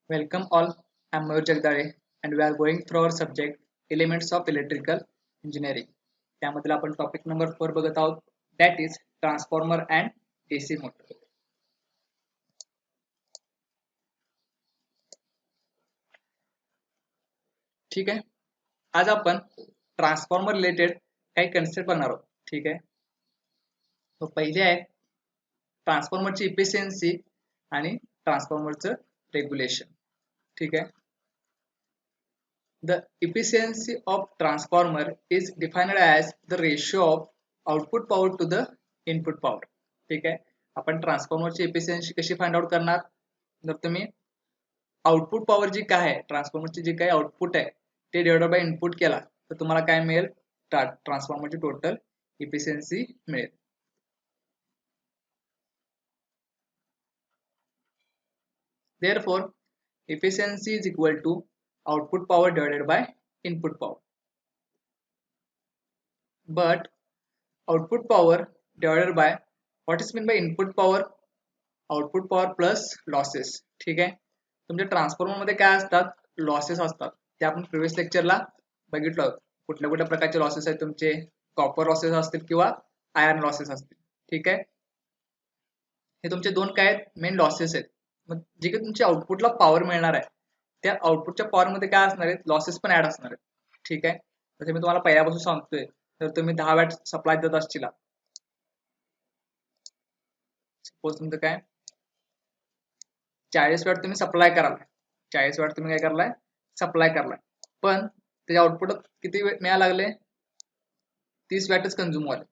Welcome all, I'm Mayur Jagdare and we are going through our subject Elements of Electrical Engineering. त्यामधील आपण topic number 4 बघत आहोत, that is Transformer and AC Motor. ठीक आहे, आज आपण ट्रान्सफॉर्मर रिलेटेड काही कन्सेप्ट बघणार आहोत. ठीक आहे, तो पहिले आहे ट्रान्सफॉर्मरची इफिशियन्सी आणि ट्रान्सफॉर्मरचं रेग्युलेशन. ठीक आहे, the efficiency of transformer is defined as the ratio of output power to the input power. ठीक आहे, आपण ट्रान्सफॉर्मरची एफिशियन्सी कशी फाइंड आउट करणार. जर तुम्ही आउटपुट पॉवर जी काय आहे, ट्रान्सफॉर्मरची जी काही आउटपुट आहे ते डिवाइडेड बाय इनपुट केला तर तुम्हाला काय मिळेल, ट्रान्सफॉर्मरची टोटल इफिशियन्सी मिळेल. Therefore, efficiency is equal to output power divided by input power. But output power divided by what is meant by input power? Output power plus losses. ठीक आहे, तुमच्या ट्रान्सफॉर्मर मध्ये काय असतात, लॉसेस असतात. ते आपण प्रिव्हियस लेक्चरला बघितलं. कुठल्या कुठल्या प्रकारचे लॉसेस आहेत तुमचे, कॉपर लॉसेस असतील किंवा आयर्न लॉसेस असतील. ठीक आहे, हे तुमचे दोन काय आहेत, मेन लॉसेस आहेत. मग जे काही तुमच्या आउटपुटला पॉवर मिळणार आहे त्या आउटपुटच्या पॉवर मध्ये काय असणार आहेत, लॉसेस पण ऍड असणार आहेत. ठीक आहे, जसे मी तुम्हाला पहिल्यापासून सांगतोय, तर तुम्ही 10 वॅट सप्लाय देत असतील, सपोज तुमचं काय 40 वॅट तुम्ही सप्लाय कराल, 40 वॅट तुम्ही काय करलाय, सप्लाय करलाय, पण त्याच्या आउटपुट किती मिळायला लागले, 30 वॅटच कंझ्युम व्हाले,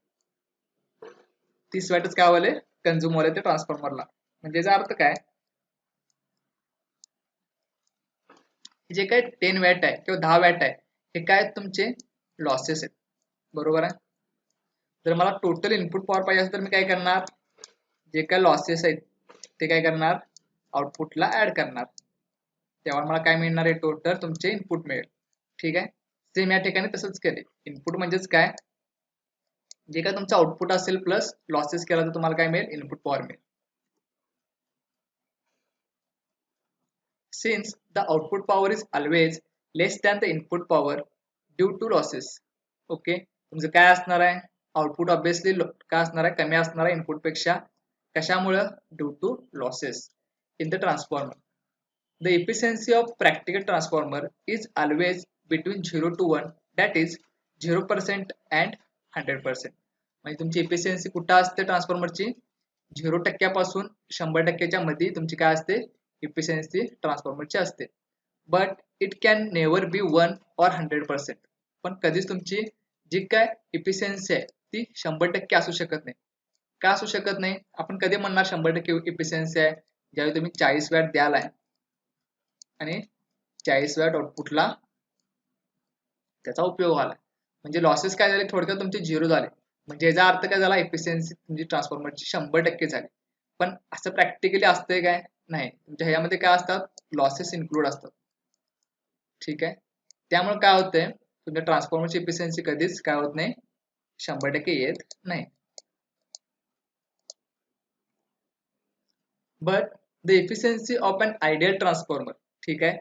30 वॅटच काय व्हाले, कंझ्युम व्हाले ते ट्रान्सफॉर्मरला. म्हणजे याचा अर्थ काय, जे काही 10 वॅट आहे किंवा 10 वॅट आहे हे काय तुमचे लॉसेस आहेत. बरोबर आहे. जर मला टोटल इनपुट पॉवर पाहिजे असेल तर मी काय करणार, जे काय लॉसेस आहेत ते काय करणार, आउटपुटला ऍड करणार, तेव्हा मला काय मिळणार आहे, टोटल तुमचे इनपुट मिळेल. ठीक आहे, सेम या ठिकाणी तसंच केले. इनपुट म्हणजेच काय, जे काय तुमचं आउटपुट असेल प्लस लॉसेस केला तर तुम्हाला काय मिळेल, इनपुट पॉवर मिळेल. Since the output power is always less than the input power due to losses. Okay, तुमचं काय असणार आहे, आउटपुट ऑब्विसली काय असणार आहे, कमी असणार आहे इनपुट पेक्षा. कशामुळे, due to losses in the transformer. The efficiency of practical transformer is always between 0 to 1, that is 0% and 100%. म्हणजे तुमची एफिशियन्सी कुठं असते ट्रान्सफॉर्मरची, 0% 100%च्या मध्ये तुमची काय असते, एफिशियन्सी ट्रान्सफॉर्मरची असते. But it can never B 1 or 100%. पण कधीच तुमची जी काय एफिशियन्सी आहे ती 100% असू शकत नाही. का असू शकत नाही, आपण कधी म्हणणार 100% एफिशियन्सी आहे, ज्यावेळी तुम्ही 40 वॅट द्याल आहे आणि 40 वॅट आउटपुटला त्याचा उपयोग झाला, म्हणजे लॉसेस काय झाले, थोडक्यात तुमचे 0 झाले. म्हणजे याचा अर्थ काय झाला, एफिशियन्सी तुमची ट्रान्सफॉर्मरची 100% झाली. पण असं प्रॅक्टिकली असतंय काय, नाही. तुमच्या ह्यामध्ये काय असतात, लॉसेस इन्क्लूड असतात. ठीक आहे, त्यामुळे काय होतंय, तुमच्या ट्रान्सफॉर्मरची एफिशियन्सी कधीच काय होत नाही, 100% येत नाही. But the efficiency of an ideal transformer, ठीक आहे,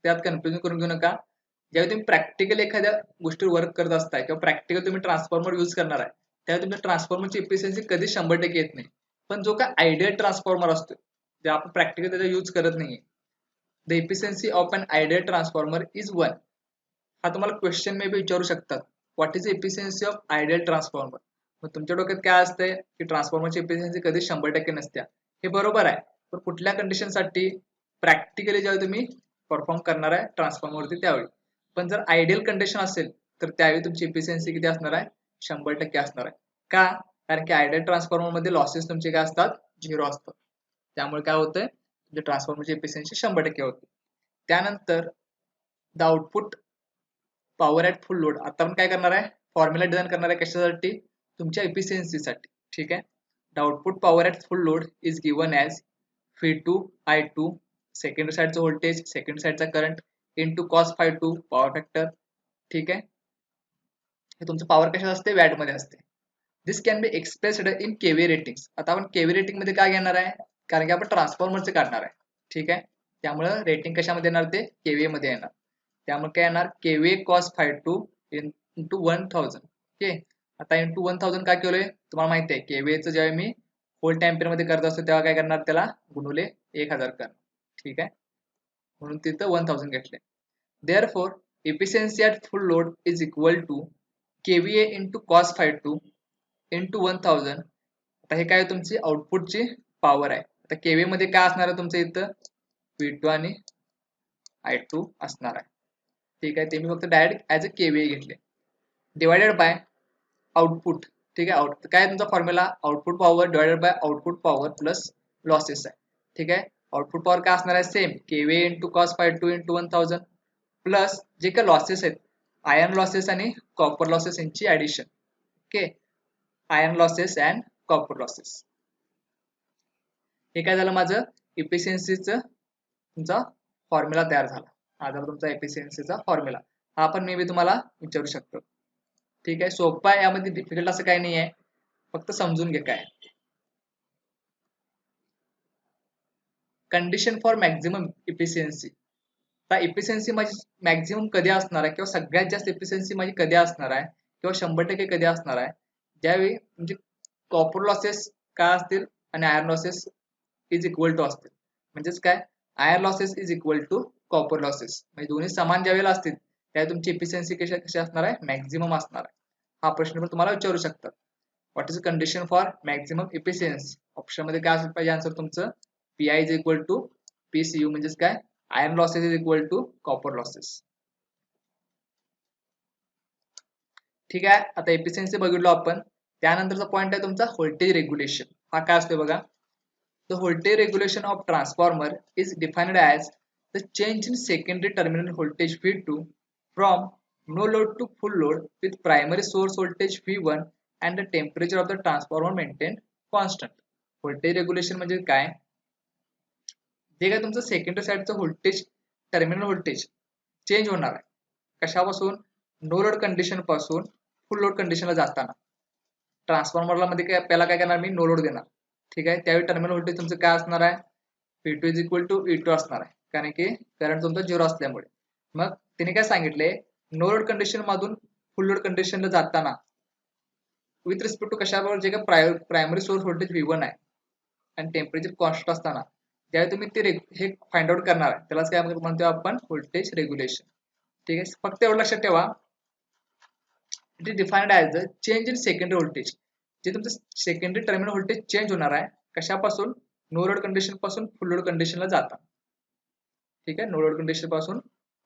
त्यात कन्फ्युजन करून घेऊ नका. ज्यावेळी तुम्ही प्रॅक्टिकल एखाद्या गोष्टीवर वर्क करत असताय किंवा प्रॅक्टिकल तुम्ही ट्रान्सफॉर्मर यूज करणार आहे, त्यावेळी तुमच्या ट्रान्सफॉर्मरची एफिशियन्सी कधी 100% येत नाही. पण जो काय आयडियल ट्रान्सफॉर्मर असतो, जे आपण प्रॅक्टिकल त्याचा यूज करत नाहीये, the efficiency of an ideal transformer is 1. हा तुम्हाला क्वेश्चन मे बी विचारू शकतात, what is efficiency of ideal transformer. मग तुमच्या डोक्यात काय असतंय की ट्रान्सफॉर्मरची एफिशियन्सी कधी 100% नसत्या. हे बरोबर आहे, पण कुठल्या कंडिशनसाठी, प्रॅक्टिकली ज्यावेळी तुम्ही परफॉर्म करणार आहे ट्रान्सफॉर्मरवरती त्यावेळी. पण जर आयडियल कंडिशन असेल तर त्यावेळी तुमची एफिशियन्सी किती असणार आहे, 100% असणार आहे. का, कारण की आयडियल ट्रान्सफॉर्मर मध्ये लॉसेस तुमचे काय असतात, 0 असतात. त्यामुळे काय होतंय, तुमच्या ट्रान्सफॉर्मरची एफिशियन्सी 100% होते. त्यानंतर the output power at full load. आता आपण काय करणार आहे, फॉर्म्युला डिझाईन करणार आहे कशासाठी, तुमच्या एफिशियन्सीसाठी. ठीक आहे, the output power at full load is given as V2 I2, secondary साईडचं व्होल्टेज, सेकंड साईडचा current, into cos phi2 power factor. ठीक आहे, हे तुमचं पॉवर कशात असते, वॅट मध्ये असते. This can be expressed in kV ratings. आता आपण केव्ही रेटिंग मध्ये काय घेणार आहे, कारण की आपण ट्रान्सफॉर्मरचे काढणार आहे. ठीक आहे, त्यामुळे रेटिंग कशामध्ये येणार ते केव्हीए मध्ये येणार. त्यामुळे काय येणार केव्हीए कॉस 52 इंटू 1000. ओके, आता इंटू 1000 काय केलंय तुम्हाला माहिती आहे. केव्हीएचं जेव्हा मी व्होल्ट एम्पियर मध्ये करत असतो तेव्हा काय करणार त्याला गुणुले 1000 करणार. ठीक आहे, म्हणून तिथं 1000 घेतले. Therefore, efficiency at full load is equal to KVA into cos 52 into 1000. आता हे काय तुमची आउटपुटची पॉवर आहे. आता केव्हीए मध्ये काय असणार आहे तुमचं इथं V2 आणि I2 असणार आहे. ठीक आहे, ते मी फक्त डायरेक्ट ऍज अ केव्हीए घेतले. Divided by output. ठीक आहे, काय तुमचा formula output power divided by output power plus losses आहे. ठीक आहे, आउटपुट पॉवर काय असणार आहे same kVA into cos 52 into 1000 plus जे काही लॉसेस आहेत आयर्न लॉसेस आणि कॉपर लॉसेस यांची addition. Okay, iron losses and copper losses. हे काय झालं माझं इफिशियन्सीचं तुमचा फॉर्म्युला तयार झाला. हा झाला तुमचा एफिशियन्सीचा फॉर्म्युला. हा पण मी तुम्हाला विचारू शकतो. ठीक आहे, सोपा आहे, यामध्ये डिफिकल्ट असं काही नाही आहे, फक्त समजून घे काय. Condition for maximum efficiency. आता इफिशियन्सी माझी मॅक्झिमम कधी असणार आहे किंवा सगळ्यात जास्त इफिशियन्सी माझी कधी असणार आहे किंवा 100% कधी असणार आहे ज्यावेळी म्हणजे कॉपर लॉसेस काय असतील आणि iron losses is equal to असतील. म्हणजेच काय iron losses is equal to copper losses, म्हणजे दोन्ही समान ज्या वेळेला असतील त्यावेळी तुमची इफिशियन्सी कशी असणार आहे मॅक्झिमम असणार आहे. हा प्रश्न पण तुम्हाला विचारू शकतात. What is condition for maximum efficiency. Option मध्ये काय असलं पाहिजे आन्सर तुमचं PI is equal to PCU, म्हणजेच काय iron losses is equal to copper losses. ठीक आहे, आता एफिशियन्सी बघितलो आपण. त्यानंतरचा पॉईंट आहे तुमचा व्होल्टेज रेग्युलेशन. हा काय असतो बघा. The voltage regulation of transformer is defined as the change in secondary terminal voltage V2 from no load to full load with primary source voltage V1 and the temperature of the transformer maintained constant. Voltage regulation म्हणजे काय, जे काय तुमचं secondary साइडचं voltage terminal voltage change होणार आहे कशापासून no load condition पासून फुल लोड कंडिशनला जाताना. ट्रान्सफॉर्मरला मध्ये काय पहिला काय करणार मी नो लोड देणार. ठीक आहे, त्यावेळी टर्मिनल व्होल्टेज तुमचं काय असणार आहे V2 is equal to E2 असणार आहे, कारण की करंट तुमचा झिरो असल्यामुळे. मग तिने काय सांगितले नो लोड कंडिशन मधून फुल लोड कंडिशनला जाताना विथ रिस्पेक्ट टू कशाबरोबर जे काय प्रायमरी सोर्स व्होल्टेज V1 आहे आणि टेम्परेचर कॉन्स्टंट असताना ज्यावेळी तुम्ही ते हे फाइंड आउट करणार आहे त्यालाच काय म्हणतो आपण व्होल्टेज रेग्युलेशन. ठीक आहे, फक्त एवढं लक्षात ठेवा it is defined as the change in secondary voltage. जे तुमचं सेकंडरी टर्मिनल व्होल्टेज चेंज होणार आहे कशापासून नो लोड कंडिशन पासून फुल लोड कंडिशनला जाताना. ठीक आहे, नो लोड कंडिशन पासून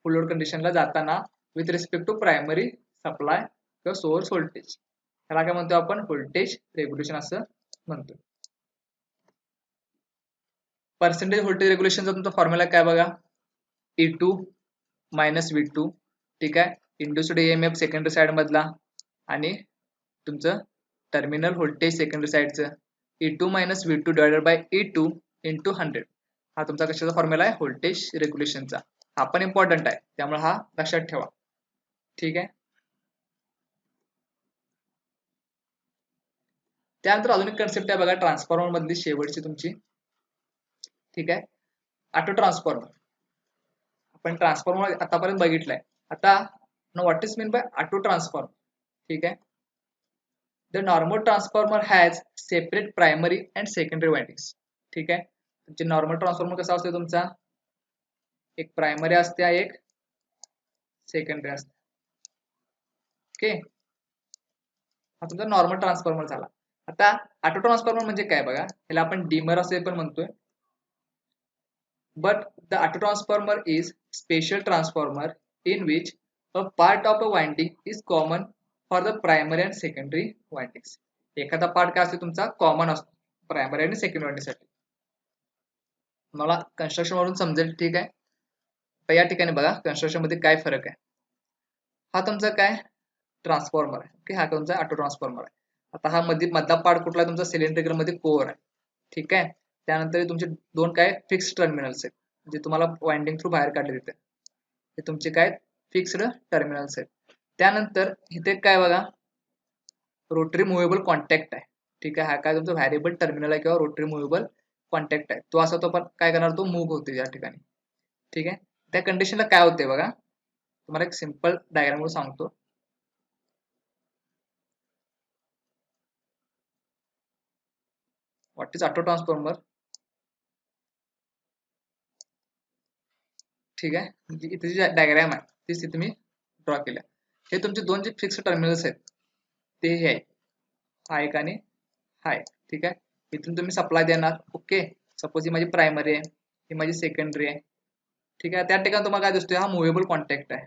फुल लोड कंडिशनला जाताना with respect to primary supply किंवा सोर्स व्होल्टेज. त्याला काय म्हणतो आपण व्होल्टेज रेग्युलेशन असं म्हणतो. पर्सेंटेज व्होल्टेज रेग्युलेशनचा तुमचा फॉर्म्युला काय बघा E2 मायनस V2. ठीक आहे, इंड्युस्ड EMF सेकंडरी साइड मधला आणि तुमचं टर्मिनल व्होल्टेज सेकंडरी साइडचं E2 minus V2 divided by E2 into 100. हा तुमचा कशाचा फॉर्म्युला आहे व्होल्टेज रेग्युलेशनचा. हा पण इम्पॉर्टंट आहे त्यामुळे हा लक्षात ठेवा. ठीक आहे, त्यानंतर अजून एक कन्सेप्ट आहे बघा ट्रान्सफॉर्मर मधली शेवटची तुमची. ठीक आहे, ऑटो ट्रान्सफॉर्मर. आपण ट्रान्सफॉर्मर आतापर्यंत बघितलंय. आता what is mean by auto transformer. ठीक आहे, the normal transformer has separate primary and secondary windings. ठीक आहे, तुमचे नॉर्मल ट्रान्सफॉर्मर कसा असतो तुमचा एक प्रायमरी असते एक सेकंडरी असते. ओके, हा तुमचा नॉर्मल ट्रान्सफॉर्मर झाला. आता ऑटो ट्रान्सफॉर्मर म्हणजे काय बघा, याला आपण डीमर असे पण म्हणतोय. But the autotransformer is special transformer in which a part of a winding is common for the primary and secondary windings. एखादा पार्ट काय असतो तुमचा कॉमन असतो प्रायमरी आणि सेकंडरी वाइंडिंग साठी. मला कन्स्ट्रक्शन वरून समजेल. ठीक आहे, तर या ठिकाणी बघा कन्स्ट्रक्शन मध्ये काय फरक आहे. हा तुमचा काय ट्रान्सफॉर्मर आहे. ओके, हा तुमचा ऑटो ट्रान्सफॉर्मर आहे. आता हा मधला पार्ट कुठला तुमचा सिलेंड्रिकल मध्ये कोअर आहे. ठीक आहे, त्यानंतर तुमचे दोन काय फिक्स्ड टर्मिनल्स आहेत जे तुम्हाला वाइंडिंग थ्रू बाहेर काढले देते. हे तुमचे काय फिक्स्ड टर्मिनल्स आहेत. त्यानंतर इथे काय बघा रोटरी मुव्हेबल कॉन्टॅक्ट आहे. ठीक आहे, हा काय तुमचा व्हॅरिएबल टर्मिनल आहे किंवा रोटरी मुव्हेबल कॉन्टॅक्ट आहे. तो असा तो पण काय करणार तो मूव्ह होते या ठिकाणी. ठीक आहे. त्या कंडिशनला काय होते बघा, तुम्हाला एक सिंपल डायग्राम सांगतो. What is auto transformer. ठीक आहे, इथे जी डायग्राम आहे तीच इथे मी ड्रॉ केल्या. हे तुमचे दोन जे फिक्स टर्मिनल्स आहेत ते हे आहे, हा एक आणि हा एक. ठीक आहे, इथून तुम्ही सप्लाय देणार. ओके, सपोज ही माझी प्रायमरी आहे, ही माझी सेकंडरी आहे. ठीक आहे, त्या ठिकाणी तुम्हाला काय दिसतोय, हा मुव्हेबल कॉन्टॅक्ट आहे.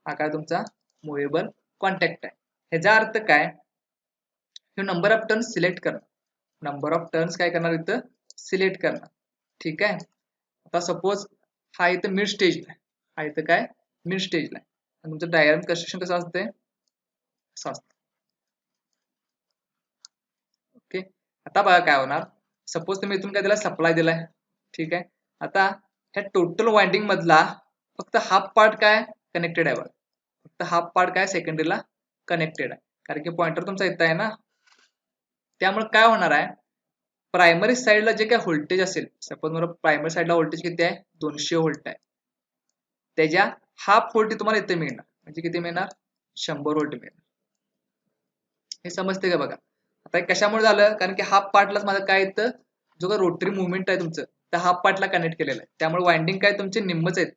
हा काय तुमचा मुव्हेबल कॉन्टॅक्ट आहे. ह्याचा अर्थ काय, हे नंबर ऑफ टर्न्स सिलेक्ट करणार. नंबर ऑफ टर्न्स काय करणार इथं सिलेक्ट करणार. ठीक आहे, आता सपोज हा इथं मिड स्टेजला आहे, हा इथं काय मिड स्टेजला आहे. तुमचं डायग्राम कन्स्ट्रक्शन कसं असतंय, असं असतं. ओके, आता बघा काय होणार, सपोज तुम्ही इथून काय दिला सप्लाय दिलाय. ठीक आहे, आता ह्या टोटल वाइंडिंग मधला फक्त हाफ पार्ट काय कनेक्टेड आहे बघा, फक्त हाफ पार्ट काय सेकंडरीला कनेक्टेड आहे, कारण की पॉइंटर तुमचा इथं आहे ना. त्यामुळे काय होणार आहे, प्रायमरी साईडला जे काय व्होल्टेज असेल, सपोज मला प्रायमरी साईडला व्होल्टेज किती आहे 200 व्होल्ट आहे, त्याच्या हाफ व्होल्ट तुम्हाला इथे मिळणार, म्हणजे किती मिळणार 100 व्होल्ट मिळणार. हे समजते का बघा. आता कशामुळे झालं, कारण की हाफ पार्टलाच माझं काय येतं, जो काय रोटरी मुवमेंट आहे तुमचं त्या हाफ पार्टला कनेक्ट केलेलं आहे, त्यामुळे वाइंडिंग काय तुमचे निम्मच आहेत.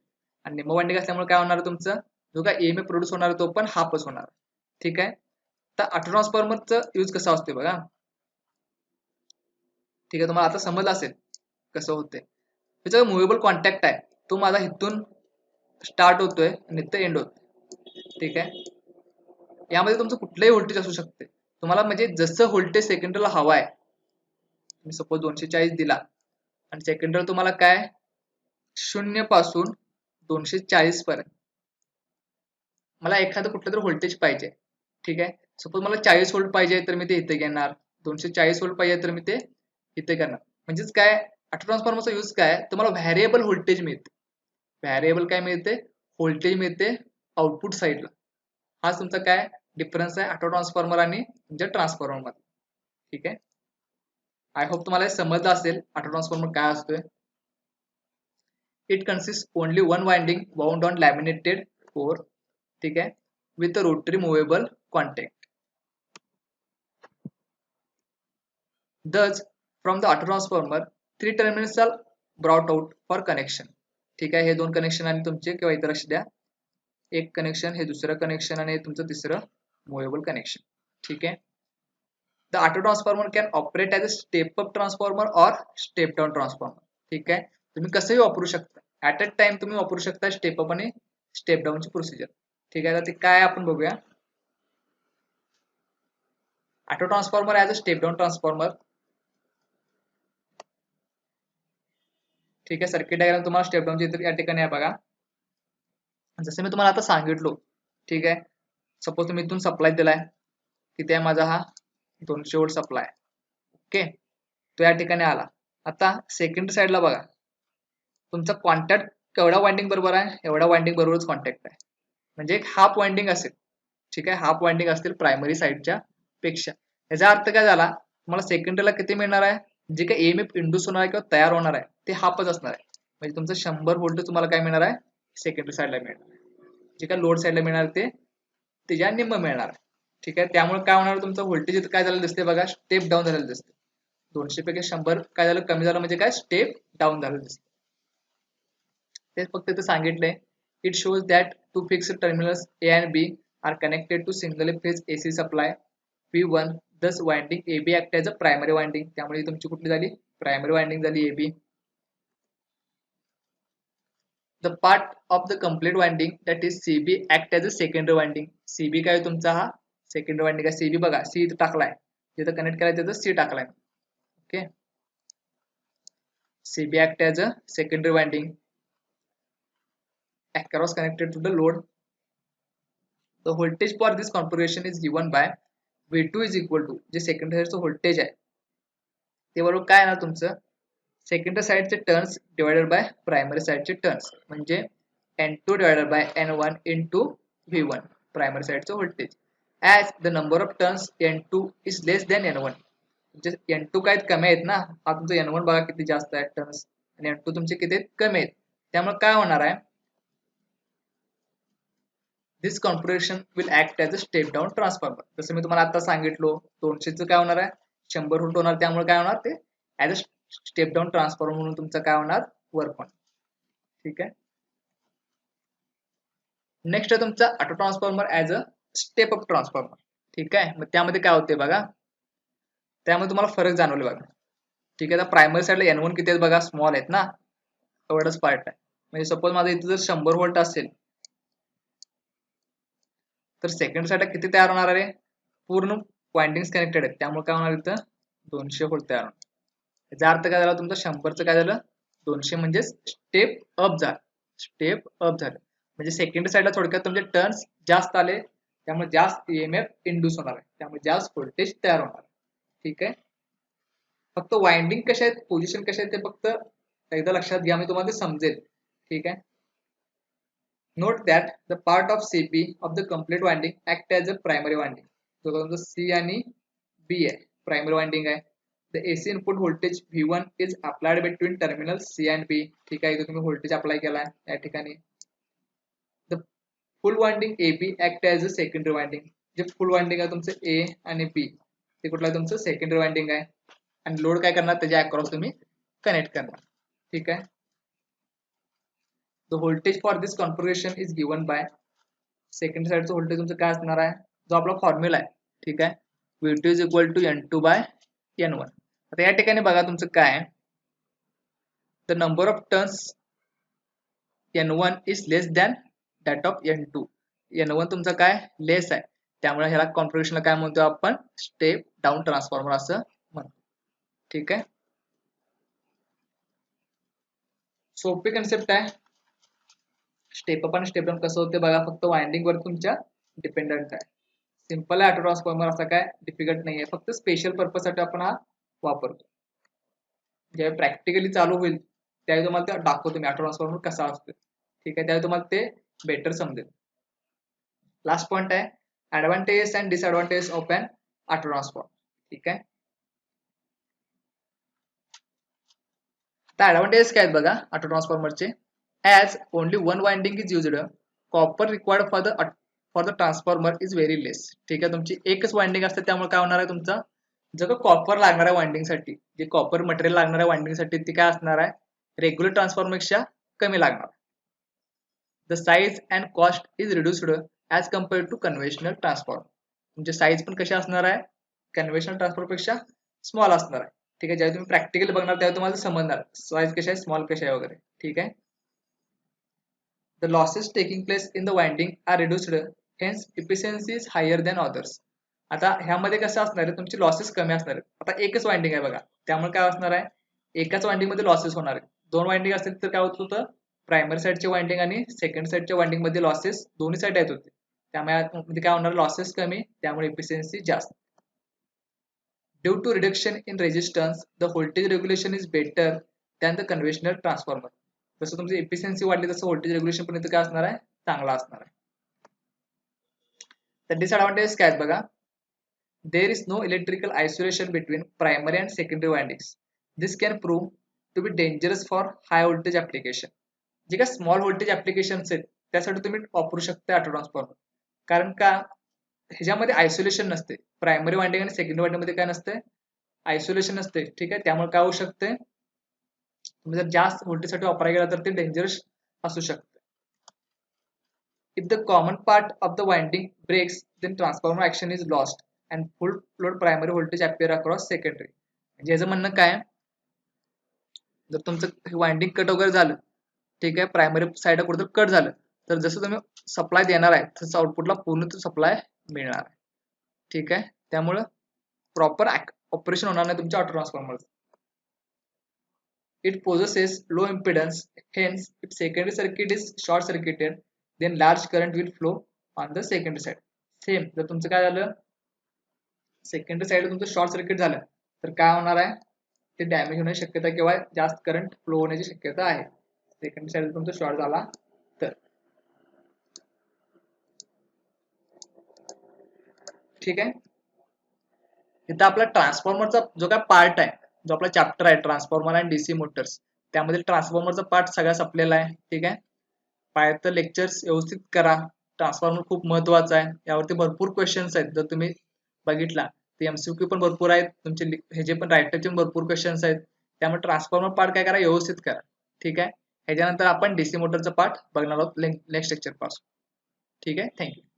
आणि निम्म वाइंडिंग असल्यामुळे काय होणार तुमचं, जो काय ईएमएफ प्रोड्यूस होणार तो पण हाफच होणार. ठीक आहे, तर ऑटो ट्रान्सफॉर्मरचा यूज कसा असतो बघा. ठीक आहे, तुम्हाला आता समजलं असेल कसं होते. त्याचा मुव्हेबल कॉन्टॅक्ट आहे, तो माझा इथून स्टार्ट होतोय आणि इथं एंड होतोय. ठीक आहे, यामध्ये तुमचं कुठलंही व्होल्टेज असू शकते. तुम्हाला म्हणजे जसं व्होल्टेज सेकंडरीला हवा आहे, तुम्ही सपोज 240 दिला आणि सेकंडरी तुम्हाला काय 0 पासून 240 पर्यंत मला एखादं कुठलं तरी व्होल्टेज पाहिजे. ठीक आहे, सपोज मला 40 व्होल्ट पाहिजे तर मी ते इथे घेणार, 240 व्होल्ट पाहिजे तर मी ते इथे करणार. म्हणजेच काय, ऑटो ट्रान्सफॉर्मरचा यूज काय, तुम्हाला व्हॅरिएबल व्होल्टेज मिळते. व्हॅरिएबल काय मिळते, व्होल्टेज मिळते आउटपुट साईडला. हा तुमचा काय डिफरन्स आहे ऑटो ट्रान्सफॉर्मर आणि तुमच्या ट्रान्सफॉर्मर मध्ये. ठीक आहे, आय होप तुम्हाला हे समजलं असेल ऑटो ट्रान्सफॉर्मर काय असतोय. It consist only one winding bound on laminated core. ठीक आहे, with a rotary movable contact. Thus, from the auto transformer, three terminals are brought out for connection. ठीक आहे, हे दोन कनेक्शन आणि तुमचे किंवा इतर असू द्या, एक कनेक्शन हे दुसरं कनेक्शन आणि तुमचं तिसरं मुव्हेबल कनेक्शन. ठीक आहे, the auto transformer can operate as a step up transformer और स्टेप डाउन ट्रान्सफॉर्मर. ठीक आहे, तुम्ही कसंही वापरू शकता, ऍट अ टाइम तुम्ही वापरू शकता स्टेप अप आणि स्टेप डाऊनची प्रोसिजर. ठीक आहे, ते काय आपण बघूया. Auto transformer as a step down transformer. ठीक आहे, सर्किट डायग्राम तुम्हाला स्टेप डाऊनची या ठिकाणी आहे बघा. जसं मी तुम्हाला आता सांगितलो. ठीक आहे, सपोज तुम्ही इथून सप्लाय दिलाय, किती आहे माझा हा 200 व्होल्ट सप्लाय. ओके, तो या ठिकाणी आला. आता सेकंड साईडला बघा, तुमचा कॉन्टॅक्ट केवढ्या वाइंडिंग बरोबर आहे, एवढ्या वाइंडिंग बरोबरच कॉन्टॅक्ट आहे, म्हणजे एक हाफ वाइंडिंग असेल. ठीक आहे, हाफ वाइंडिंग असतील प्रायमरी साईडच्या पेक्षा. याचा अर्थ काय झाला, तुम्हाला सेकंडरीला किती मिळणार आहे, जे काही ईएमएफ इंड्यूस होणार आहे किंवा तयार होणार आहे ते हाफच असणार आहे. म्हणजे तुमचं 100 व्होल्ट तुम्हाला काय मिळणार आहे सेकंडरी साईडला मिळणार आहे, जे काय लोड साईडला मिळणार ते त्याच्या निम्म मिळणार आहे. ठीक आहे, त्यामुळे काय होणार, तुमचं व्होल्टेज इथं काय झालं दिसते बघा, स्टेप डाऊन झालेलं दिसते. 200 पैकी 100 काय झालं कमी झालं, म्हणजे काय स्टेप डाऊन झालं दिसते. तेच फक्त इथं सांगितलंय. It shows that two fixed terminals A and B are connected to single phase AC supply V1. Thus winding AB act as a primary winding. त्यामुळे तुमची कुठली झाली प्रायमरी वाइंडिंग झाली AB. The part of the complete winding that is CB act as a secondary winding. CB काय तुमचा हा secondary winding आहे. CB बघा C इथं टाकलाय, जिथं कनेक्ट करायचं तिथं C टाकलाय. Okay, CB act as a secondary winding across connected to the load. The voltage for this configuration is given by V2 is equal to जे सेकंडरी साईडचं व्होल्टेज आहे ते बरोबर काय ना तुमचं सेकंडरी साईडचे टर्न्स डिवायडेड बाय प्रायमरी साईडचे टर्न्स, म्हणजे N2 divided by N1 into V1 primary साईडचं voltage. As the number of turns N2 is less than N1. म्हणजे N2 काय कमी आहेत ना, हा तुमचं N1 बघा किती जास्त आहे टर्न्स आणि N2 तुमचे किती आहेत कमी आहेत. त्यामुळे काय होणार आहे, this configuration will act as a step down transformer. जसं मी तुम्हाला आता सांगितलो 200चं काय होणार आहे, 100 व्होल्ट होणार, त्यामुळे काय होणार ते as a step down transformer म्हणून तुमचं काय होणार, वर्क होणार. ठीक आहे. नेक्स्ट आहे तुमचा auto transformer as a step up transformer. ठीक आहे. मग त्यामध्ये काय होते बघा, त्यामध्ये तुम्हाला फरक जाणवले बघा. ठीक आहे. तर प्रायमरी साईडला N1 किती आहेत बघा, स्मॉल आहेत ना, एवढंच पार्ट आहे. म्हणजे सपोज माझं इथं जर 100 व्होल्ट असेल तर सेकंड साईडला किती तयार होणार आहे, पूर्ण वाइंडिंग्स कनेक्टेड आहेत, त्यामुळे काय होणार इथं 200 व्होल्ट तयार होणार. याचा अर्थ काय झाला, तुमचं 100चं काय झालं, 200 म्हणजे स्टेप अप झालं, स्टेप अप झालं. म्हणजे सेकंड साईडला थोडक्यात तुमचे टर्न्स जास्त आले, त्यामुळे जास्त EMF इंड्यूस होणार आहे, त्यामुळे जास्त व्होल्टेज तयार होणार. ठीक आहे. फक्त वाइंडिंग कशा आहेत, पोझिशन कशा आहेत ते फक्त एकदा लक्षात घ्या, मी तुम्हाला ते समजेल. ठीक आहे. Note that the part of CP of the complete winding act as a primary winding. जो तुमचा C आणि B आहे, primary winding आहे. The AC input voltage V1 is applied between terminals C and B. ठीक आहे, इथे तुम्ही voltage apply केला आहे या ठिकाणी. The full winding AB act as a secondary winding. जे full winding आहे तुमचं A आणि B, ते कुठलं आहे तुमचं secondary winding आहे. आणि लोड काय करणार, त्याच्या अक्रॉस तुम्ही कनेक्ट करणार. ठीक आहे. The voltage for this configuration is given by second साईडचं व्होल्टेज तुमचं काय असणार आहे, जो आपला फॉर्म्युला आहे. ठीक आहे. V2 is equal to N2 by N1. आता या ठिकाणी बघा तुमचं काय आहे, the number of turns N1 is less than that of N2. N1 तुमचा काय लेस आहे, त्यामुळे ह्याला कॉन्फिगरेशनला काय म्हणतो आपण, स्टेप डाऊन ट्रान्सफॉर्मर असं म्हणतो. ठीक आहे. सोपी कन्सेप्ट आहे. स्टेप अप आणि स्टेप डाऊन कसं होते बघा, फक्त वाइंडिंग वर तुमच्या डिपेंडंट आहे. सिंपल आहे ऑटो ट्रान्सफॉर्मर, असं काय डिफिकल्ट नाही आहे, फक्त स्पेशल पर्पज साठी आपण हा वापरतो. जेव्हा प्रॅक्टिकली चालू होईल त्यावेळी तुम्हाला ते दाखवतो मी ऑटो ट्रान्सफॉर्मर कसा असतो. ठीक आहे. त्यावेळी तुम्हाला ते बेटर समजेल. लास्ट पॉइंट आहे advantages and disadvantages of an auto transformer. ठीक आहे. आता ऍडव्हान्टेजेस काय आहेत बघा ऑटो ट्रान्सफॉर्मरचे. As only one winding is used, copper required for the transformer is very less. ठीक आहे. तुमची एकच वाइंडिंग असते, त्यामुळे काय होणार आहे, तुमचा जो कॉपर लागणार आहे वाइंडिंग साठी, जे कॉपर मटेरियल लागणार आहे वाइंडिंग साठी, ते काय असणार आहे, रेग्युलर ट्रान्सफॉर्मरपेक्षा कमी लागणार. The size and cost is reduced as compared to conventional transformer. तुमचे साईज पण कशी असणार आहे, कन्व्हेन्शनल ट्रान्सफॉर्मरपेक्षा स्मॉल असणार आहे. ठीक आहे. ज्यावेळी तुम्ही प्रॅक्टिकली बघणार त्यावेळी तुम्हाला समजणार साईज कशी आहे, स्मॉल कशी आहे वगैरे. ठीक आहे. The losses taking place in the winding are reduced, hence efficiency is higher than others. आता ह्यामध्ये कसं असणार आहे, तुमची लॉसेस कमी असणार आहेत. आता एकच वाइंडिंग आहे बघा, त्यामुळे काय असणार आहे, एकाच वाइंडिंग मध्ये लॉसेस होणार आहे. दोन वाइंडिंग असतील तर काय होत होतं, प्रायमरी साईडचे वाइंडिंग आणि सेकंड साईडच्या वाइंडिंग मध्ये लॉसेस दोन्ही साईड येत होते, त्यामुळे काय होणार, लॉसेस कमी, त्यामुळे एफिशियन्सी जास्त. Due to reduction in resistance the voltage regulation is better than the conventional transformer. जसं तुमची एफिशियन्सी वाढली तसं व्होल्टेज रेग्युलेशन पण इथं काय असणार आहे, चांगला असणार आहे. तर डिसएडव्हान्टेज काय आहेत बघा, there is no electrical isolation between primary and secondary windings. This can prove to be dangerous for high voltage application. जे काय स्मॉल व्होल्टेज ऍप्लिकेशन आहेत त्यासाठी तुम्ही वापरू शकता ऑटो ट्रान्सफॉर्मर, कारण का ह्याच्यामध्ये आयसोलेशन नसते. प्रायमरी वाइंडिंग आणि सेकंडरी वाइंडिंग मध्ये काय नसते, आयसोलेशन नसते. ठीक आहे. त्यामुळे काय होऊ शकते, तुम्ही जर जास्त व्होल्टेज साठी वापरायला गेला तर ते डेंजरस असू शकते. If the common part of the winding breaks, then transformer action is lost and full load primary voltage appear across secondary. म्हणजे याचं म्हणणं काय, जर तुमचं वाइंडिंग कट वगैरे झालं, ठीक आहे, प्रायमरी साईड कुठं कट झालं, तर जसं तुम्ही सप्लाय देणार आहे तसं आउटपुटला पूर्ण सप्लाय मिळणार आहे. ठीक आहे. त्यामुळं प्रॉपर ऑपरेशन होणार नाही तुमच्या auto transformer. It possesses low impedance, hence if secondary circuit is short circuited, then large current will flow on the secondary side. Same जर तुमचं काय झालं, सेकंडरी साईड तुमचं शॉर्ट सर्किट झालं तर काय होणार आहे, ते डॅमेज होण्याची शक्यता किंवा जास्त करंट फ्लो होण्याची शक्यता आहे. सेकंडरी साईड तुमचा शॉर्ट झाला तर. ठीक आहे. इथं आपला ट्रान्सफॉर्मरचा जो काय पार्ट आहे, जो आपला चॅप्टर आहे ट्रान्सफॉर्मर अँड डीसी मोटर्स, त्यामध्ये ट्रान्सफॉर्मरचा पार्ट सगळा संपलेला आहे. ठीक आहे. पायथन लेक्चर्स व्यवस्थित करा. ट्रान्सफॉर्मर खूप महत्वाचा आहे. यावरती भरपूर क्वेश्चन्स आहेत. जर तुम्ही बघितला ते एमसीक्यू पण भरपूर आहेत. तुमचे हे जे पण रायटरचे भरपूर क्वेश्चन्स आहेत. त्यामुळे ट्रान्सफॉर्मर पार्ट काय करा, व्यवस्थित करा. ठीक आहे. ह्याच्यानंतर आपण डीसी मोटरचा पार्ट बघणार आहोत नेक्स्ट लेक्चर पासून. ठीक आहे. थँक्यू.